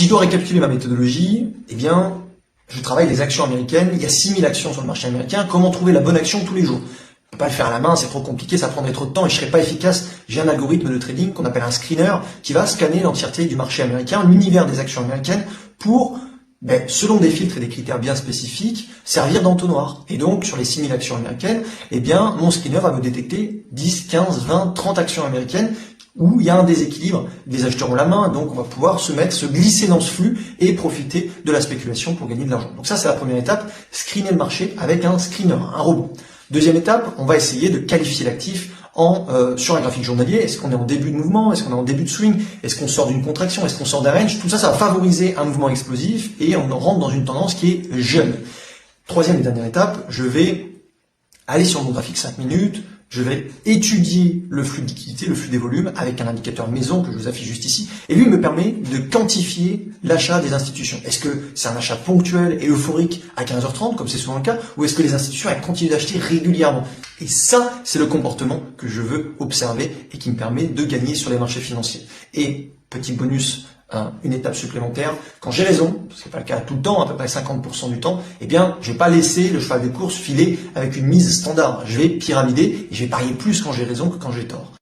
Si je dois récapituler ma méthodologie, eh bien, je travaille les actions américaines. Il y a 6000 actions sur le marché américain. Comment trouver la bonne action tous les jours? Je peux pas le faire à la main, c'est trop compliqué, ça prendrait trop de temps et je serais pas efficace. J'ai un algorithme de trading qu'on appelle un screener qui va scanner l'entièreté du marché américain, l'univers des actions américaines pour, selon des filtres et des critères bien spécifiques, servir d'entonnoir. Et donc, sur les 6000 actions américaines, eh bien, mon screener va me détecter 10, 15, 20, 30 actions américaines où il y a un déséquilibre, des acheteurs ont la main, donc on va pouvoir se glisser dans ce flux et profiter de la spéculation pour gagner de l'argent. Donc ça, c'est la première étape, screener le marché avec un screener, un robot. Deuxième étape, on va essayer de qualifier l'actif sur un graphique journalier. Est-ce qu'on est en début de mouvement? Est-ce qu'on est en début de swing? Est-ce qu'on sort d'une contraction? Est-ce qu'on sort d'un range? Tout ça, ça va favoriser un mouvement explosif et on rentre dans une tendance qui est jeune. Troisième et dernière étape, je vais aller sur mon graphique 5 minutes, je vais étudier le flux de liquidité, le flux des volumes avec un indicateur maison que je vous affiche juste ici. Et lui, il me permet de quantifier l'achat des institutions. Est-ce que c'est un achat ponctuel et euphorique à 15h30, comme c'est souvent le cas, ou est-ce que les institutions elles continuent d'acheter régulièrement? Et ça, c'est le comportement que je veux observer et qui me permet de gagner sur les marchés financiers. Et petit bonus, une étape supplémentaire, quand j'ai raison, ce n'est pas le cas tout le temps, à peu près 50% du temps, eh bien, je vais pas laisser le cheval des courses filer avec une mise standard. Je vais pyramider et je vais parier plus quand j'ai raison que quand j'ai tort.